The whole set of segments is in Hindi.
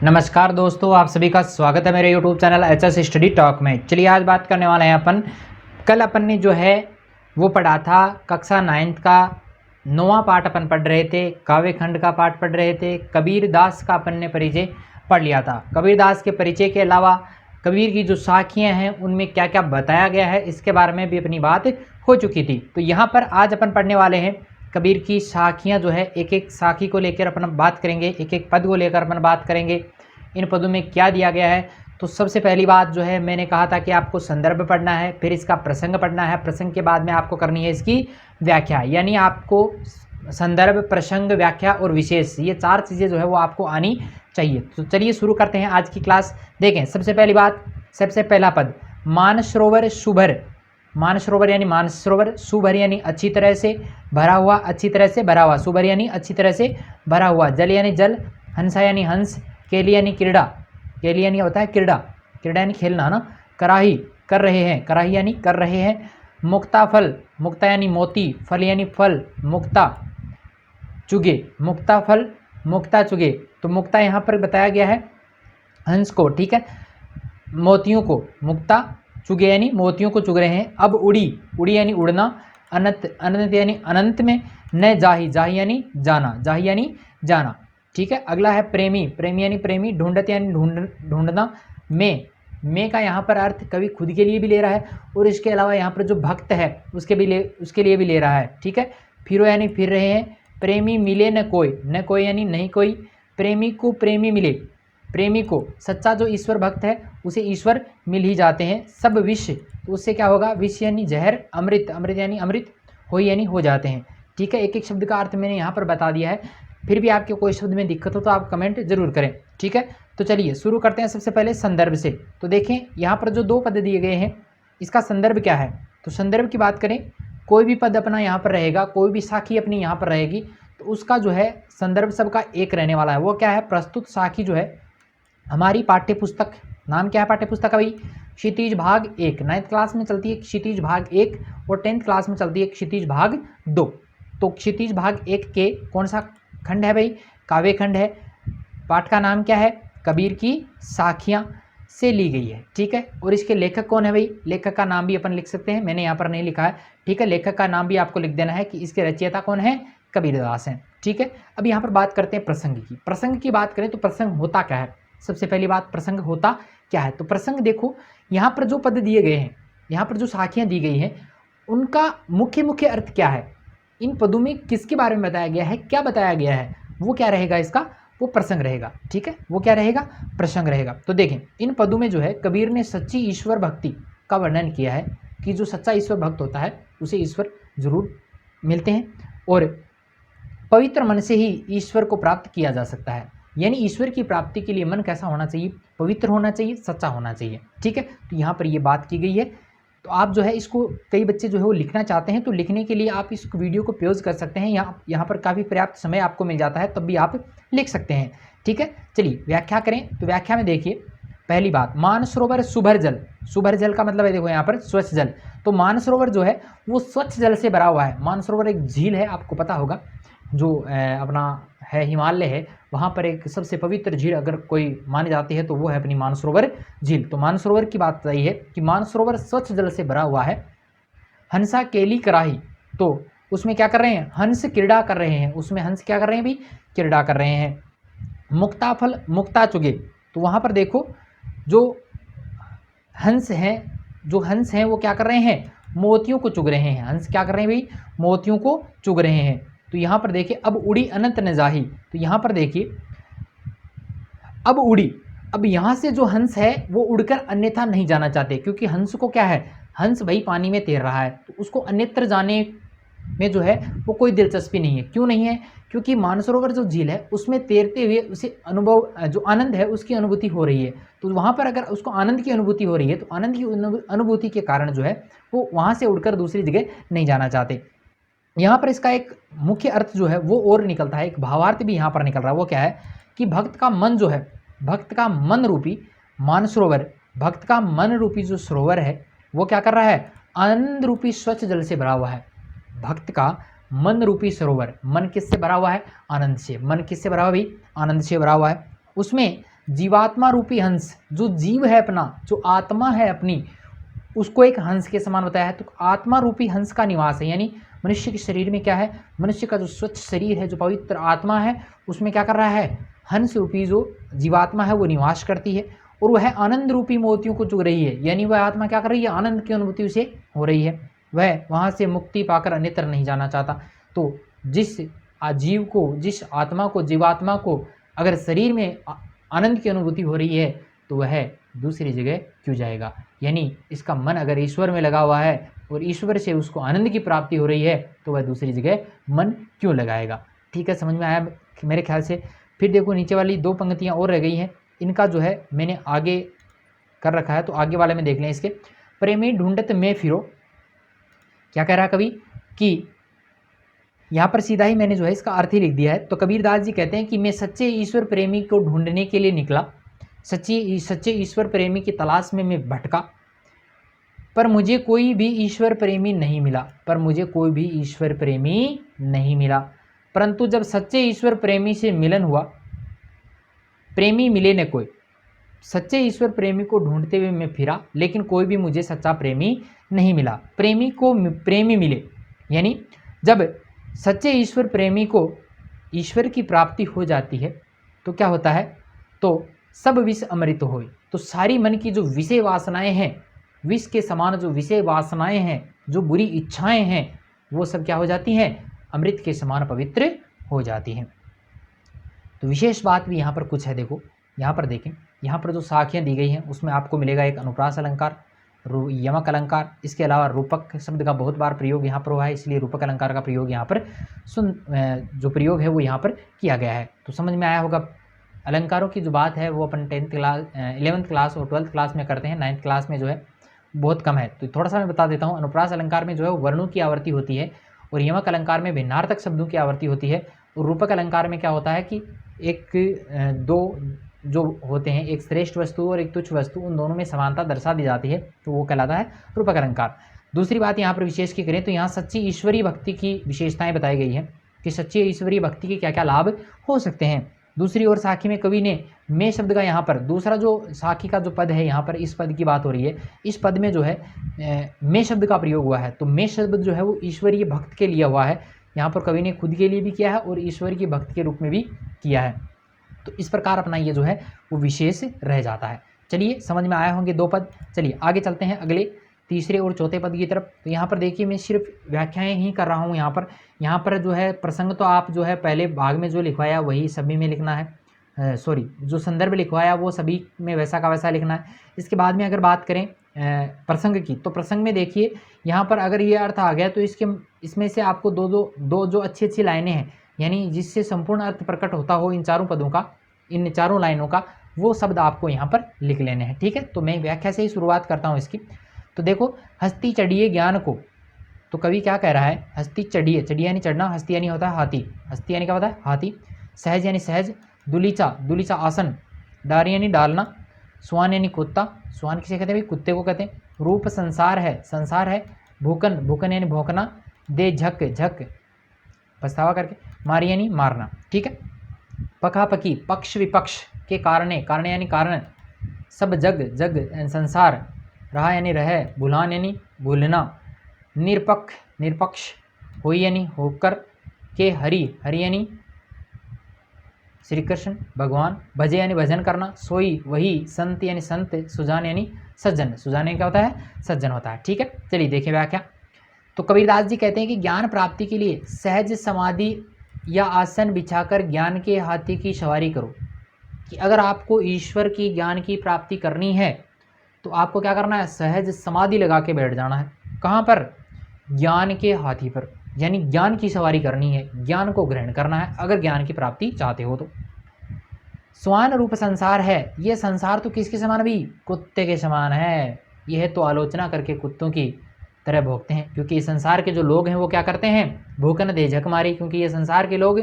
नमस्कार दोस्तों, आप सभी का स्वागत है मेरे YouTube channel HS study talk में। चलिए आज बात करने वाले हैं अपन। कल अपन ने जो है वो पढ़ा था कक्षा 9th का 9वां पाठ अपन पढ़ रहे थे, काव्य खंड का पाठ पढ़ रहे थे। कबीर दास का अपन ने परिचय पढ़ लिया था। कबीर दास के परिचय के अलावा कबीर की जो साखियाँ हैं उनमें क्या क्या बताया गया है इसके बारे में भी अपनी बात हो चुकी थी। तो यहाँ पर आज अपन पढ़ने वाले हैं कबीर की साखियाँ जो है, एक एक साखी को लेकर अपन बात करेंगे, एक एक पद को लेकर अपन बात करेंगे, इन पदों में क्या दिया गया है। तो सबसे पहली बात जो है, मैंने कहा था कि आपको संदर्भ पढ़ना है, फिर इसका प्रसंग पढ़ना है, प्रसंग के बाद में आपको करनी है इसकी व्याख्या। यानी आपको संदर्भ, प्रसंग, व्याख्या और विशेष, ये 4 चीज़ें जो है वो आपको आनी चाहिए। तो चलिए शुरू करते हैं आज की क्लास। देखें सबसे पहली बात, सबसे पहला पद, मानसरोवर शुभर। मानसरोवर यानी मानसरोवर, शुभर यानी अच्छी तरह से भरा हुआ, अच्छी तरह से भरा हुआ, शुभर यानी अच्छी तरह से भरा हुआ, जल यानी जल, हंसा यानी हंस, केली यानी क्रीड़ा, केली यानी होता है क्रीड़ा, क्रीड़ा यानी खेलना ना, कराही कर रहे हैं, कराही यानी कर रहे हैं, मुक्ता फल, मुक्ता यानी मोती, फल यानी फल, मुक्ता चुगे, मुक्ता फल, मुक्ता चुगे। तो मुक्ता यहाँ पर बताया गया है हंस को, ठीक है, मोतियों को, मुक्ता चुगे यानी मोतियों को चुग रहे हैं। अब उड़ी, उड़ी यानी उड़ना, अनंत, अनंत यानी अनंत में, न जाही, जाही यानी जाना, जाही यानी जाना, ठीक है। अगला है प्रेमी, प्रेमी यानी प्रेमी, ढूंढत यानी ढूंढना, में का यहाँ पर अर्थ कवि खुद के लिए भी ले रहा है और इसके अलावा यहाँ पर जो भक्त है उसके लिए भी ले रहा है, ठीक है। फिरो यानी फिर रहे हैं, प्रेमी मिले न कोई, न कोई यानी नहीं कोई, प्रेमी को प्रेमी मिले, प्रेमी को, सच्चा जो ईश्वर भक्त है उसे ईश्वर मिल ही जाते हैं। सब विष, तो उससे क्या होगा, विष यानी जहर, अमृत, अमृत यानी अमृत, हो यानी हो जाते हैं, ठीक है। एक एक शब्द का अर्थ मैंने यहाँ पर बता दिया है, फिर भी आपके कोई शब्द में दिक्कत हो तो आप कमेंट जरूर करें, ठीक है। तो चलिए शुरू करते हैं सबसे पहले संदर्भ से। तो देखें यहाँ पर जो 2 पद दिए गए हैं इसका संदर्भ क्या है। तो संदर्भ की बात करें, कोई भी पद अपना यहाँ पर रहेगा, कोई भी साखी अपनी यहाँ पर रहेगी तो उसका जो है संदर्भ सबका एक रहने वाला है। वो क्या है, प्रस्तुत साखी जो है हमारी पाठ्य पुस्तक, नाम क्या है पाठ्य पुस्तक का भाई, क्षितिज भाग 1, 9th क्लास में चलती है क्षितिज भाग 1 और 10th क्लास में चलती है क्षितिज भाग 2। तो क्षितिज भाग 1 के कौन सा खंड है भाई, काव्य खंड है। पाठ का नाम क्या है, कबीर की साखियाँ से ली गई है, ठीक है। और इसके लेखक कौन है भाई, लेखक का नाम भी अपन लिख सकते हैं, मैंने यहाँ पर नहीं लिखा है, ठीक है। लेखक का नाम भी आपको लिख देना है कि इसके रचयिता कौन है, कबीरदास हैं, ठीक है। अब यहाँ पर बात करते हैं प्रसंग की। प्रसंग की बात करें तो प्रसंग होता क्या है, सबसे पहली बात प्रसंग होता क्या है। तो प्रसंग देखो, यहाँ पर जो पद दिए गए हैं, यहाँ पर जो साखियाँ दी गई हैं उनका मुख्य मुख्य अर्थ क्या है, इन पदों में किसके बारे में बताया गया है, क्या बताया गया है, वो क्या रहेगा, इसका वो प्रसंग रहेगा, ठीक है। वो क्या रहेगा, प्रसंग रहेगा। तो देखें इन पदों में जो है कबीर ने सच्ची ईश्वर भक्ति का वर्णन किया है कि जो सच्चा ईश्वर भक्त होता है उसे ईश्वर जरूर मिलते हैं और पवित्र मन से ही ईश्वर को प्राप्त किया जा सकता है। यानी ईश्वर की प्राप्ति के लिए मन कैसा होना चाहिए, पवित्र होना चाहिए, सच्चा होना चाहिए, ठीक है। तो यहाँ पर ये बात की गई है। तो आप जो है इसको, कई बच्चे जो है वो लिखना चाहते हैं तो लिखने के लिए आप इस वीडियो को पॉज कर सकते हैं, यहाँ पर काफ़ी पर्याप्त समय आपको मिल जाता है, तब भी आप लिख सकते हैं, ठीक है। चलिए व्याख्या करें। तो व्याख्या में देखिए, पहली बात, मानसरोवर शुभर जल, शुभर जल का मतलब है देखो यहाँ पर स्वच्छ जल। तो मानसरोवर जो है वो स्वच्छ जल से भरा हुआ है। मानसरोवर एक झील है, आपको पता होगा, जो अपना है हिमालय है, वहाँ पर एक सबसे पवित्र झील अगर कोई मानी जाती है तो वो है अपनी मानसरोवर झील। तो मानसरोवर की बात रही है कि मानसरोवर स्वच्छ जल से भरा हुआ है। हंसा केली कराही, तो उसमें क्या कर रहे हैं, हंस क्रीड़ा कर रहे हैं, उसमें हंस क्या कर रहे हैं भाई, क्रीड़ा कर रहे हैं। मुक्ता फल, मुक्ता चुगे, तो वहाँ पर देखो जो हंस हैं, जो हंस हैं वो क्या कर रहे हैं, मोतियों को चुग रहे हैं। हंस क्या कर रहे हैं भाई, मोतियों को चुग रहे हैं। तो यहाँ पर देखिए, अब उड़ी अनंत न जाही, तो यहाँ पर देखिए अब उड़ी, अब यहाँ से जो हंस है वो उड़कर अन्यथा नहीं जाना चाहते, क्योंकि हंस को क्या है, हंस भाई पानी में तैर रहा है तो उसको अन्यत्र जाने में जो है वो कोई दिलचस्पी नहीं है। क्यों नहीं है, क्योंकि मानसरोवर जो झील है उसमें तैरते हुए उसे अनुभव, जो आनंद है उसकी अनुभूति हो रही है। तो वहाँ पर अगर उसको आनंद की अनुभूति हो रही है तो आनंद की अनुभूति के कारण जो है वो वहाँ से उड़कर दूसरी जगह नहीं जाना चाहते। यहाँ पर इसका एक मुख्य अर्थ जो है वो और निकलता है, एक भावार्थ भी यहाँ पर निकल रहा है। वो क्या है कि भक्त का मन जो है, भक्त का मन रूपी मानसरोवर, भक्त का मन रूपी जो सरोवर है वो क्या कर रहा है, आनंद रूपी स्वच्छ जल से भरा हुआ है। भक्त का मन रूपी सरोवर, मन किससे भरा हुआ है, आनंद से। मन किससे भरा हुआ भाई, आनंद से भरा हुआ है। उसमें जीवात्मा रूपी हंस, जो जीव है अपना, जो आत्मा है अपनी, उसको एक हंस के समान बताया है। तो आत्मा रूपी हंस का निवास है, यानी मनुष्य के शरीर में क्या है, मनुष्य का जो स्वच्छ शरीर है, जो पवित्र आत्मा है, उसमें क्या कर रहा है, हंस रूपी जो जीवात्मा है वो निवास करती है और वह आनंद रूपी मोतियों को चुग रही है, यानी वह आत्मा क्या कर रही है, आनंद की अनुभूति उसे हो रही है, वह वहाँ से मुक्ति पाकर अन्यत्र नहीं जाना चाहता। तो जिस जीव को, जिस आत्मा को, जीवात्मा को अगर शरीर में आनंद की अनुभूति हो रही है तो वह दूसरी जगह क्यों जाएगा, यानी इसका मन अगर ईश्वर में लगा हुआ है और ईश्वर से उसको आनंद की प्राप्ति हो रही है तो वह दूसरी जगह मन क्यों लगाएगा। ठीक है, समझ में आया मेरे ख्याल से। फिर देखो नीचे वाली 2 पंक्तियाँ और रह गई हैं, इनका जो है मैंने आगे कर रखा है, तो आगे वाले में देख लें इसके। प्रेमी ढूंढत में फिरो, क्या कह रहा है कवि कि यहाँ पर सीधा ही मैंने जो है इसका अर्थ ही लिख दिया है। तो कबीरदास जी कहते हैं कि मैं सच्चे ईश्वर प्रेमी को ढूंढने के लिए निकला, सच्चे ईश्वर प्रेमी की तलाश में मैं भटका, पर मुझे कोई भी ईश्वर प्रेमी नहीं मिला, पर मुझे कोई भी ईश्वर प्रेमी नहीं मिला। परंतु जब सच्चे ईश्वर प्रेमी से मिलन हुआ, प्रेमी मिले न कोई, सच्चे ईश्वर प्रेमी को ढूंढते हुए मैं फिरा, लेकिन कोई भी मुझे सच्चा प्रेमी नहीं मिला। प्रेमी को प्रेमी मिले, यानी जब सच्चे ईश्वर प्रेमी को ईश्वर की प्राप्ति हो जाती है तो क्या होता है, तो सब विष अमृत होय। तो सारी मन की जो विषय वासनाएं हैं, विष के समान जो विषय वासनाएं हैं, जो बुरी इच्छाएं हैं, वो सब क्या हो जाती हैं, अमृत के समान पवित्र हो जाती हैं। तो विशेष बात भी यहाँ पर कुछ है, देखो यहाँ पर देखें, यहाँ पर जो साखियाँ दी गई हैं उसमें आपको मिलेगा एक अनुप्रास अलंकार, यमक अलंकार, इसके अलावा रूपक शब्द का बहुत बार प्रयोग यहाँ पर हुआ है, इसलिए रूपक अलंकार का प्रयोग यहाँ पर जो प्रयोग है वो यहाँ पर किया गया है। तो समझ में आया होगा। अलंकारों की जो बात है वो अपन 10th क्लास 11th क्लास और 12th क्लास में करते हैं, 9th क्लास में जो है बहुत कम है। तो थोड़ा सा मैं बता देता हूँ। अनुप्रास अलंकार में जो है वर्णों की आवर्ती होती है और यमक अलंकार में भिन्नार्थक शब्दों की आवर्ती होती है, और रूपक अलंकार में क्या होता है कि एक दो जो होते हैं, एक श्रेष्ठ वस्तु और एक तुच्छ वस्तु, उन दोनों में समानता दर्शा दी जाती है, तो वो कहलाता है रूपक अलंकार। दूसरी बात यहाँ पर विशेष की करें तो यहाँ सच्ची ईश्वरीय भक्ति की विशेषताएं बताई गई हैं कि सच्ची ईश्वरीय भक्ति के क्या क्या लाभ हो सकते हैं। दूसरी ओर साखी में कवि ने मैं शब्द का यहाँ पर दूसरा जो साखी का जो पद है, यहाँ पर इस पद की बात हो रही है, इस पद में जो है मैं शब्द का प्रयोग हुआ है। तो मैं शब्द जो है वो ईश्वरीय भक्त के लिए हुआ है, यहाँ पर कवि ने खुद के लिए भी किया है और ईश्वर की भक्त के रूप में भी किया है। तो इस प्रकार अपना ये जो है वो विशेष रह जाता है। चलिए समझ में आए होंगे 2 पद। चलिए आगे चलते हैं अगले तीसरे और चौथे पद की तरफ। तो यहाँ पर देखिए मैं सिर्फ व्याख्याएं ही कर रहा हूँ। यहाँ पर जो है प्रसंग तो आप जो है पहले भाग में जो लिखवाया वही सभी में लिखना है, सॉरी जो संदर्भ लिखवाया वो सभी में वैसा का वैसा लिखना है। इसके बाद में अगर बात करें प्रसंग की, तो प्रसंग में देखिए यहाँ पर अगर ये अर्थ आ गया तो इसमें से आपको दो जो अच्छी अच्छी लाइनें हैं, यानी जिससे संपूर्ण अर्थ प्रकट होता हो इन चारों पदों का, इन चारों लाइनों का, वो शब्द आपको यहाँ पर लिख लेने हैं। ठीक है, तो मैं व्याख्या से ही शुरुआत करता हूँ इसकी। तो देखो, हस्ती चढ़िए ज्ञान को, तो कवि क्या कह रहा है, हस्ती चढ़िए, चढ़िए यानी चढ़ना, हस्ती यानी होता है हाथी, हस्ती यानी क्या होता है हाथी, सहज यानी सहज, दुलीचा, दुलीचा आसन, डारी यानी डालना, स्वान यानी कुत्ता, स्वान किसे कहते हैं भाई, कुत्ते को कहते हैं, रूप संसार है, संसार है, भूकन, भूकन यानी भौंकना, दे झक, झक पछतावा करके, मारी यानी मारना। ठीक है, पकापकी, पक्ष विपक्ष के कारणे, कारणे यानी कारण, सब जग, जग संसार, रहा यानी रह, भुलान यानी भूलना, निरपक्ष, निरपक्ष, होई यानी होकर, के हरि, हरि यानी श्री कृष्ण भगवान, भजे यानी भजन करना, सोई वही, संत यानी संत, सुजान यानी सज्जन, सुजान यानी क्या होता है, सज्जन होता है। ठीक है, चलिए देखिए व्याख्या। तो कबीरदास जी कहते हैं कि ज्ञान प्राप्ति के लिए सहज समाधि या आसन बिछाकर ज्ञान के हाथी की सवारी करो। कि अगर आपको ईश्वर की ज्ञान की प्राप्ति करनी है तो आपको क्या करना है, सहज समाधि लगा के बैठ जाना है। कहाँ पर, ज्ञान के हाथी पर, यानी ज्ञान की सवारी करनी है, ज्ञान को ग्रहण करना है अगर ज्ञान की प्राप्ति चाहते हो तो। स्वान रूप संसार है, ये संसार तो किसके समान भी, कुत्ते के समान है। यह तो आलोचना करके कुत्तों की तरह भोगते हैं, क्योंकि इस संसार के जो लोग हैं वो क्या करते हैं, भूखन दे झक मारी, क्योंकि ये संसार के लोग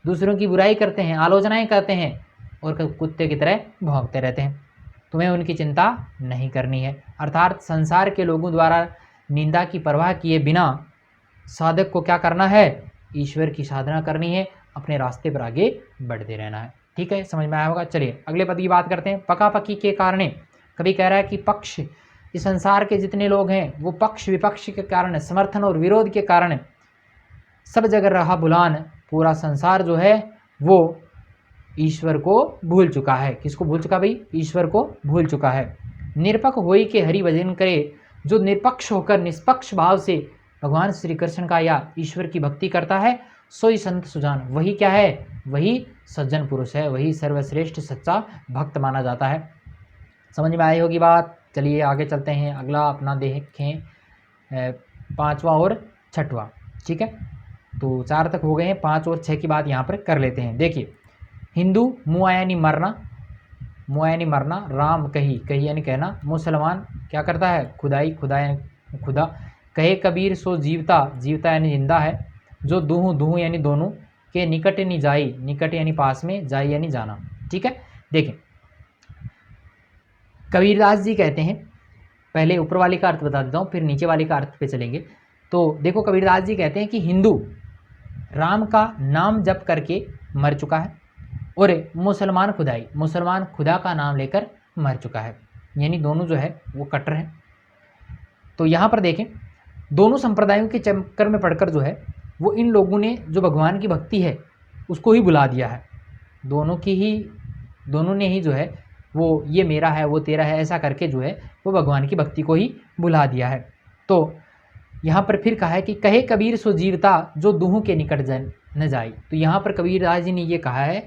दूसरों की बुराई करते हैं, आलोचनाएं करते हैं और कुत्ते की तरह भौंकते रहते हैं। तुम्हें उनकी चिंता नहीं करनी है। अर्थात संसार के लोगों द्वारा निंदा की परवाह किए बिना साधक को क्या करना है, ईश्वर की साधना करनी है, अपने रास्ते पर आगे बढ़ते रहना है। ठीक है, समझ में आया होगा। चलिए अगले पद की बात करते हैं। पका पकी के कारण, कभी कह रहा है कि पक्ष, इस संसार के जितने लोग हैं वो पक्ष विपक्ष के कारण, समर्थन और विरोध के कारण सब जगह रहा बुलान, पूरा संसार जो है वो ईश्वर को भूल चुका है। किसको भूल चुका भाई? ईश्वर को भूल चुका है। निरपक होई के हरि भजन करे, जो निरपक्ष होकर निष्पक्ष भाव से भगवान श्री कृष्ण का या ईश्वर की भक्ति करता है, सोई संत सुजान, वही क्या है? वही सज्जन पुरुष है, वही सर्वश्रेष्ठ सच्चा भक्त माना जाता है। समझ में आई होगी बात। चलिए आगे चलते हैं, अगला अपना देखें 5वां और 6वां। ठीक है, तो 4 तक हो गए हैं, 5 और 6 की बात यहाँ पर कर लेते हैं। देखिए, हिंदू मुआ यानी मरना, मुआ यानी मरना, राम कही, कही यानी कहना, मुसलमान क्या करता है? खुदाई, खुदा यानी खुदा, कहे कबीर सो जीवता, जीवता यानी जिंदा है, जो दूहू, दूहू यानी दोनों, के निकट नहीं जाई, निकट यानी पास में, जाई यानी जाना। ठीक है, देखिए कबीरदास जी कहते हैं, पहले ऊपर वाली का अर्थ बता देता हूँ फिर नीचे वाली का अर्थ पे चलेंगे। तो देखो कबीरदास जी कहते हैं कि हिंदू राम का नाम जप करके मर चुका है, और मुसलमान खुदाई, मुसलमान खुदा का नाम लेकर मर चुका है, यानी दोनों जो है वो कट्टर हैं। तो यहाँ पर देखें, दोनों संप्रदायों के चक्कर में पड़कर जो है वो इन लोगों ने जो भगवान की भक्ति है उसको ही बुला दिया है। दोनों ने ही जो है वो ये मेरा है वो तेरा है ऐसा करके जो है वो भगवान की भक्ति को ही बुला दिया है। तो यहाँ पर फिर कहा है कि कहे कबीर सो जीवता, जो दूहों के निकट न जाए। तो यहाँ पर कबीरदास जी ने ये कहा है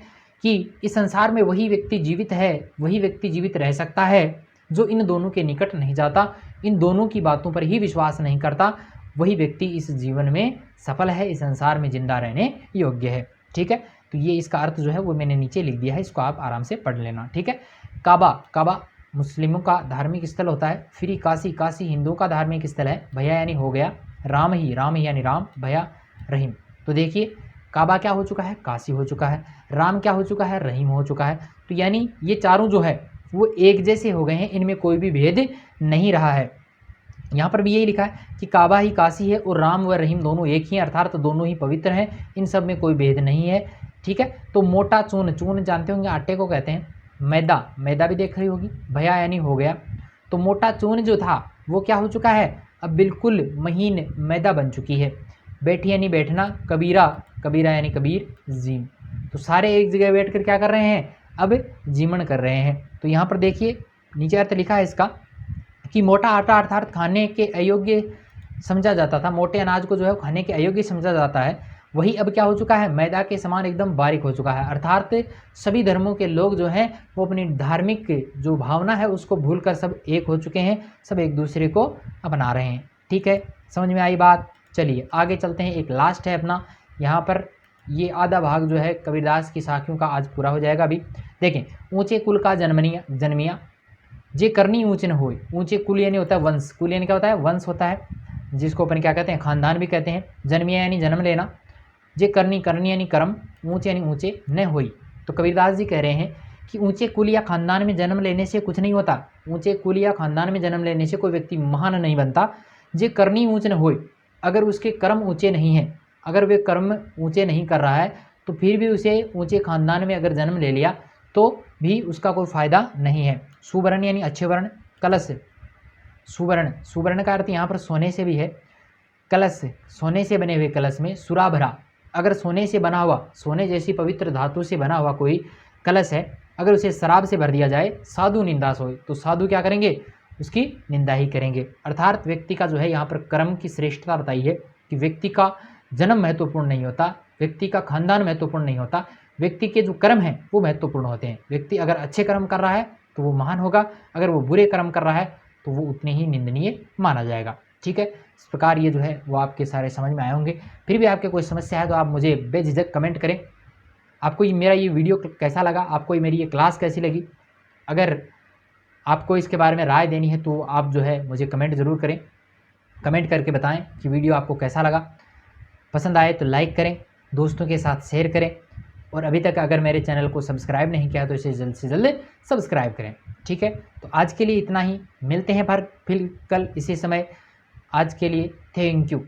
कि इस संसार में वही व्यक्ति जीवित है, वही व्यक्ति जीवित रह सकता है जो इन दोनों के निकट नहीं जाता, इन दोनों की बातों पर ही विश्वास नहीं करता, वही व्यक्ति इस जीवन में सफल है, इस संसार में जिंदा रहने योग्य है। ठीक है, तो ये इसका अर्थ जो है वो मैंने नीचे लिख दिया है, इसको आप आराम से पढ़ लेना। ठीक है, काबा, काबा मुस्लिमों का धार्मिक स्थल होता है, फिर काशी, काशी हिंदुओं का धार्मिक स्थल है, भैया यानी हो गया, राम ही, राम ही यानी राम, भैया रहीम। तो देखिए काबा क्या हो चुका है? काशी हो चुका है। राम क्या हो चुका है? रहीम हो चुका है। तो यानी ये चारों जो है वो एक जैसे हो गए हैं, इनमें कोई भी भेद नहीं रहा है। यहाँ पर भी यही लिखा है कि काबा ही काशी है और राम व रहीम दोनों एक ही हैं, अर्थात तो दोनों ही पवित्र हैं, इन सब में कोई भेद नहीं है। ठीक है, तो मोटा चून, चून जानते होंगे आटे को कहते हैं, मैदा, मैदा भी देख रही होगी, भैया यानी हो गया। तो मोटा चून जो था वो क्या हो चुका है? अब बिल्कुल महीन मैदा बन चुकी है। बैठी यानी बैठना, कबीरा, कबीरा यानी कबीर, जीम। तो सारे एक जगह बैठ कर क्या कर रहे हैं? अब जीवन कर रहे हैं। तो यहाँ पर देखिए नीचे अर्थ लिखा है इसका कि मोटा आटा अर्थात खाने के अयोग्य समझा जाता था, मोटे अनाज को जो है खाने के अयोग्य समझा जाता है, वही अब क्या हो चुका है? मैदा के समान एकदम बारीक हो चुका है। अर्थात सभी धर्मों के लोग जो हैं वो अपनी धार्मिक जो भावना है उसको भूलकर सब एक हो चुके हैं, सब एक दूसरे को अपना रहे हैं। ठीक है, समझ में आई बात। चलिए आगे चलते हैं, एक लास्ट है अपना, यहाँ पर ये आधा भाग जो है कबीरदास की साखियों का आज पूरा हो जाएगा। अभी देखें, ऊँचे कुल का जन्मिया, जे करनी ऊँच न होए। ऊँचे कुल यानी होता है वंश, कुल यानी क्या होता है? वंश होता है, जिसको अपन क्या कहते हैं? खानदान भी कहते हैं। जन्मिया यानी जन्म लेना, जे करनी, करनी यानी कर्म, ऊँचे यानी ऊँचे न होई। तो कबीरदास जी कह रहे हैं कि ऊँचे कुल या खानदान में जन्म लेने से कुछ नहीं होता, ऊँचे कुल या खानदान में जन्म लेने से कोई व्यक्ति महान नहीं बनता। जे करनी ऊँच न होए, अगर उसके कर्म ऊँचे नहीं हैं, अगर वे कर्म ऊँचे नहीं कर रहा है तो फिर भी उसे ऊँचे खानदान में अगर जन्म ले लिया तो भी उसका कोई फ़ायदा नहीं है। सुवर्ण यानी अच्छे वर्ण, कलश, सुवर्ण, सुवर्ण का अर्थ यहाँ पर सोने से भी है। कलश, सोने से बने हुए कलश में सुरा भरा, अगर सोने से बना हुआ, सोने जैसी पवित्र धातु से बना हुआ कोई कलश है, अगर उसे शराब से भर दिया जाए, साधु निंदास होए, तो साधु क्या करेंगे? उसकी निंदा ही करेंगे। अर्थात व्यक्ति का जो है यहाँ पर कर्म की श्रेष्ठता बताई है कि व्यक्ति का जन्म महत्वपूर्ण नहीं होता, व्यक्ति का खानदान महत्वपूर्ण नहीं होता, व्यक्ति के जो कर्म हैं वो महत्वपूर्ण होते हैं। व्यक्ति अगर अच्छे कर्म कर रहा है तो वो महान होगा, अगर वो बुरे कर्म कर रहा है तो वो उतने ही निंदनीय माना जाएगा। ठीक है, इस प्रकार ये जो है वो आपके सारे समझ में आए होंगे। फिर भी आपके कोई समस्या है तो आप मुझे बेझिझक कमेंट करें। आपको मेरा ये वीडियो कैसा लगा, आपको मेरी ये क्लास कैसी लगी? अगर आपको इसके बारे में राय देनी है तो आप जो है मुझे कमेंट ज़रूर करें, कमेंट करके बताएं कि वीडियो आपको कैसा लगा। पसंद आए तो लाइक करें, दोस्तों के साथ शेयर करें, और अभी तक अगर मेरे चैनल को सब्सक्राइब नहीं किया तो इसे जल्द से जल्द सब्सक्राइब करें। ठीक है, तो आज के लिए इतना ही, मिलते हैं फिर कल इसी समय। आज के लिए थैंक यू।